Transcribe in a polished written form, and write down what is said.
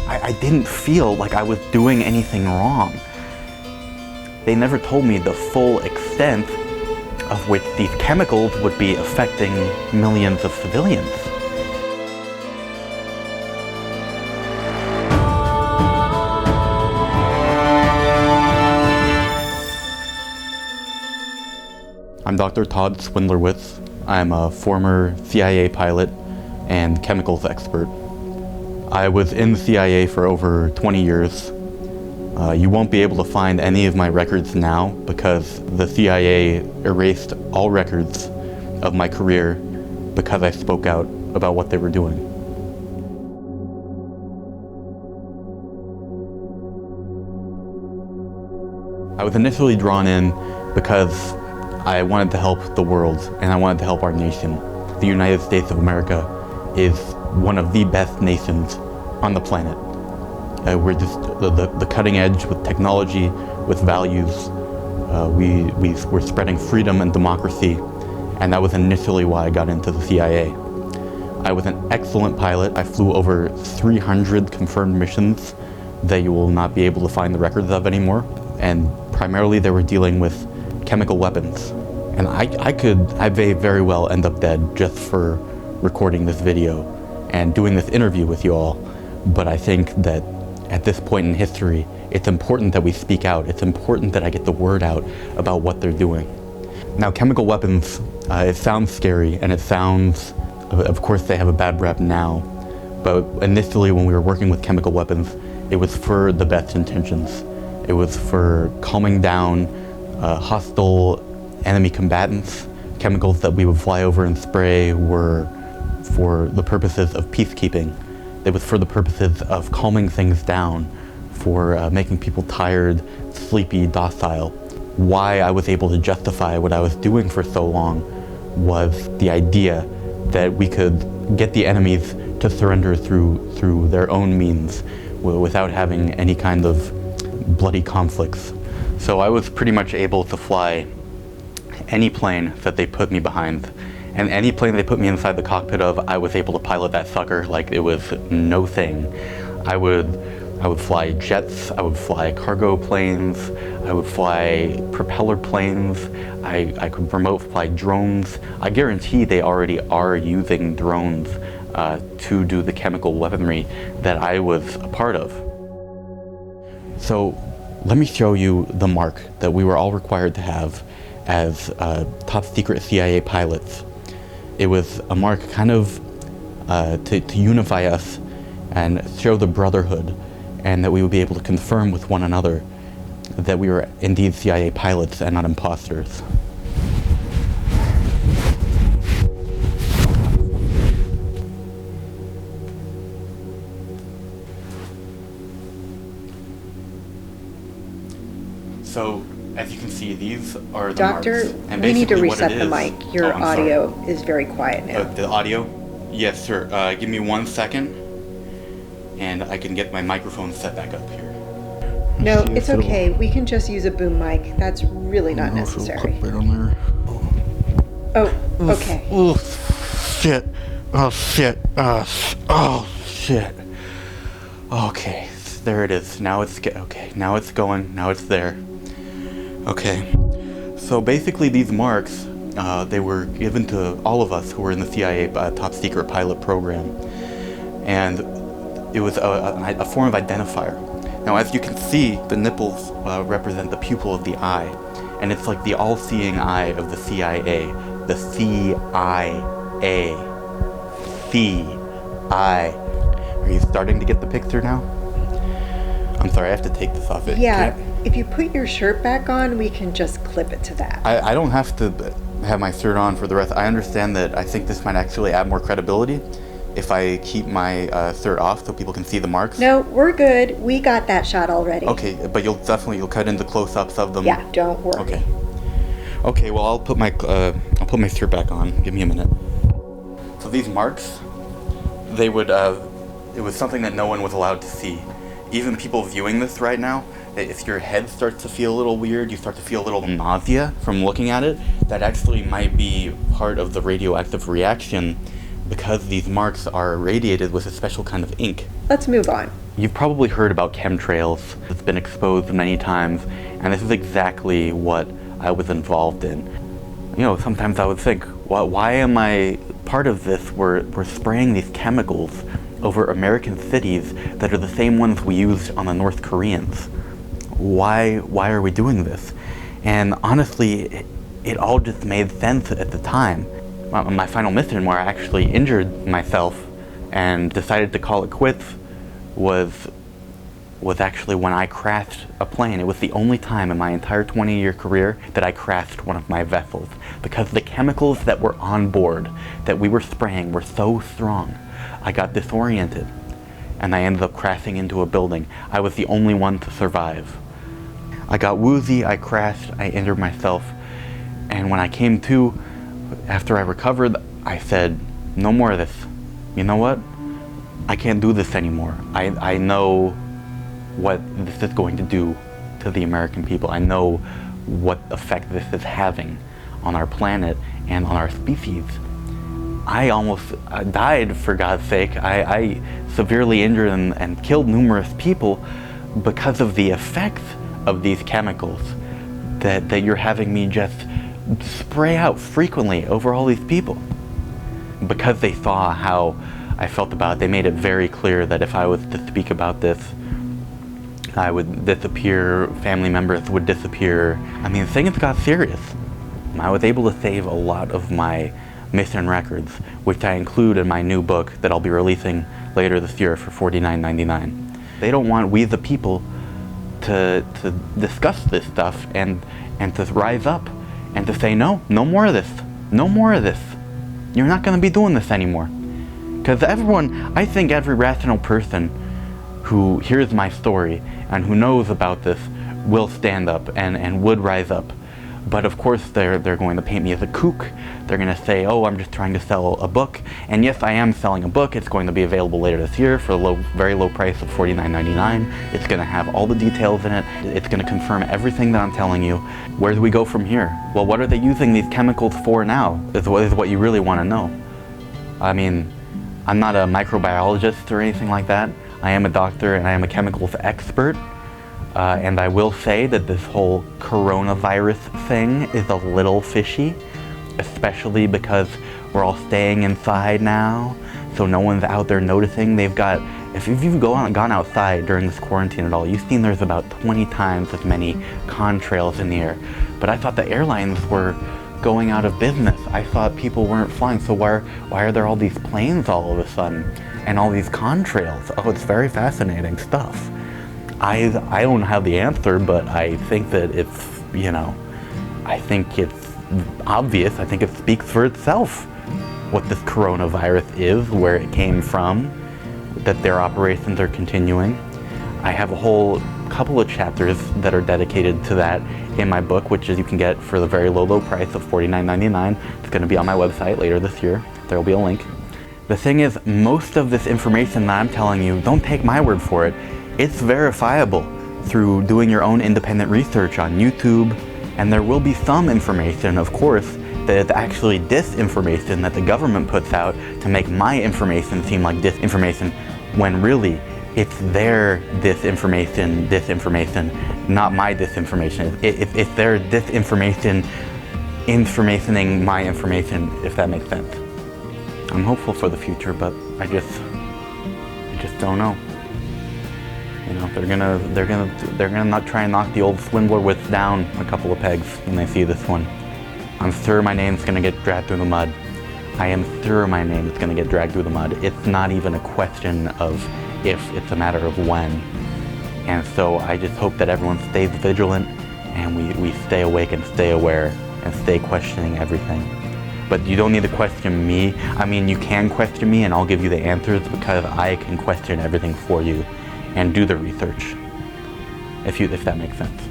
I didn't feel like I was doing anything wrong. They never told me the full extent of which these chemicals would be affecting millions of civilians. I'm Dr. Todd Swindlerwits. I'm a former CIA pilot and chemicals expert. I was in the CIA for over 20 years. You won't be able to find any of my records now because the CIA erased all records of my career because I spoke out about what they were doing. I was initially drawn in because I wanted to help the world and I wanted to help our nation. The United States of America is one of the best nations on the planet. We're just the cutting edge with technology, with values. We're spreading freedom and democracy, and that was initially why I got into the CIA. I was an excellent pilot. I flew over 300 confirmed missions that you will not be able to find the records of anymore, and primarily they were dealing with chemical weapons. And I may very well end up dead just for recording this video and doing this interview with you all. But I think that at this point in history, it's important that we speak out. It's important that I get the word out about what they're doing. Now, chemical weapons, it sounds scary, and it sounds, of course they have a bad rep now, but initially when we were working with chemical weapons, it was for the best intentions. It was for calming down hostile enemy combatants. Chemicals that we would fly over and spray were for the purposes of peacekeeping. It was for the purposes of calming things down, for making people tired, sleepy, docile. Why I was able to justify what I was doing for so long was the idea that we could get the enemies to surrender through their own means without having any kind of bloody conflicts. So I was pretty much able to fly any plane that they put me behind. And any plane they put me inside the cockpit of, I was able to pilot that sucker like it was no thing. I would fly jets, I would fly cargo planes, I would fly propeller planes, I could remote fly drones. I guarantee they already are using drones to do the chemical weaponry that I was a part of. So let me show you the mark that we were all required to have as top secret CIA pilots. It was a mark kind of to unify us and show the brotherhood, and that we would be able to confirm with one another that we were indeed CIA pilots and not imposters. So, as you can see, these are the Doctor, marks. And we need to basically what reset it the is- mic. Your I'm audio sorry. is very quiet now. The audio? Yes, sir. Give me 1 second, and I can get my microphone set back up here. No, it's okay. We can just use a boom mic. That's really not necessary. Right on there. Oh, okay. Oh, shit. Oh, shit. Oh, shit. Okay, there it is. Now it's okay. Now it's going. Now it's there. Okay. So basically, these marks, they were given to all of us who were in the CIA top secret pilot program, and it was a form of identifier. Now, as you can see, the nipples represent the pupil of the eye, and it's like the all-seeing eye of the CIA. The CIA. C-I. Are you starting to get the picture now? I'm sorry, I have to take this off. Yeah, if you put your shirt back on, we can just clip it to that. I don't have to have my shirt on for the rest. I understand that I think this might actually add more credibility if I keep my shirt off so people can see the marks. No, we're good. We got that shot already. Okay, but you'll cut into close-ups of them. Yeah, don't worry. Okay. Okay, well I'll put my shirt back on. Give me a minute. So these marks, they would it was something that no one was allowed to see. Even people viewing this right now, if your head starts to feel a little weird, you start to feel a little nausea from looking at it, that actually might be part of the radioactive reaction because these marks are irradiated with a special kind of ink. Let's move on. You've probably heard about chemtrails. It's been exposed many times, and this is exactly what I was involved in. You know, sometimes I would think, why am I part of this? We're spraying these chemicals over American cities that are the same ones we used on the North Koreans. Why are we doing this? And honestly, it all just made sense at the time. My final mission, where I actually injured myself and decided to call it quits, was actually when I crashed a plane. It was the only time in my entire 20-year career that I crashed one of my vessels, because the chemicals that were on board, that we were spraying, were so strong. I got disoriented, and I ended up crashing into a building. I was the only one to survive. I got woozy, I crashed, I injured myself, and when I came to, after I recovered, I said, no more of this. You know what? I can't do this anymore. I know what this is going to do to the American people. I know what effect this is having on our planet and on our species. I almost died, for God's sake. I severely injured and killed numerous people because of the effects of these chemicals that you're having me just spray out frequently over all these people. Because they saw how I felt about it, they made it very clear that if I was to speak about this, I would disappear, family members would disappear. I mean, things got serious. I was able to save a lot of my mission records, which I include in my new book that I'll be releasing later this year for $49.99. They don't want we the people to discuss this stuff and to rise up and to say, no more of this, no more of this. You're not going to be doing this anymore. Because everyone, I think every rational person who hears my story and who knows about this will stand up and would rise up. But of course they're going to paint me as a kook. They're going to say, oh, I'm just trying to sell a book. And yes, I am selling a book. It's going to be available later this year for a very low price of $49.99. It's going to have all the details in it. It's going to confirm everything that I'm telling you. Where do we go from here? Well, what are they using these chemicals for now is what you really want to know. I mean, I'm not a microbiologist or anything like that. I am a doctor and I am a chemicals expert. And I will say that this whole coronavirus thing is a little fishy, especially because we're all staying inside now, so no one's out there noticing. They've got, if you've gone outside during this quarantine at all, you've seen there's about 20 times as many contrails in the air. But I thought the airlines were going out of business. I thought people weren't flying, so why are there all these planes all of a sudden and all these contrails? Oh, it's very fascinating stuff. I don't have the answer, but I think that it's, you know, I think it's obvious. I think it speaks for itself what this coronavirus is, where it came from, that their operations are continuing. I have a whole couple of chapters that are dedicated to that in my book, which is you can get for the very low price of $49.99. It's going to be on my website later this year. There will be a link. The thing is, most of this information that I'm telling you, don't take my word for it. It's verifiable through doing your own independent research on YouTube, and there will be some information, of course, that is actually disinformation that the government puts out to make my information seem like disinformation, when really it's their disinformation, not my disinformation. It's their disinformation informationing my information, if that makes sense. I'm hopeful for the future, but I just don't know. You know, they're gonna not try and knock the old Swindlerwits down a couple of pegs when they see this one. I'm sure my name's gonna get dragged through the mud. I am sure my name is gonna get dragged through the mud. It's not even a question of if, it's a matter of when. And so I just hope that everyone stays vigilant and we stay awake and stay aware and stay questioning everything. But you don't need to question me. I mean, you can question me and I'll give you the answers, because I can question everything for you and do the research, if that makes sense.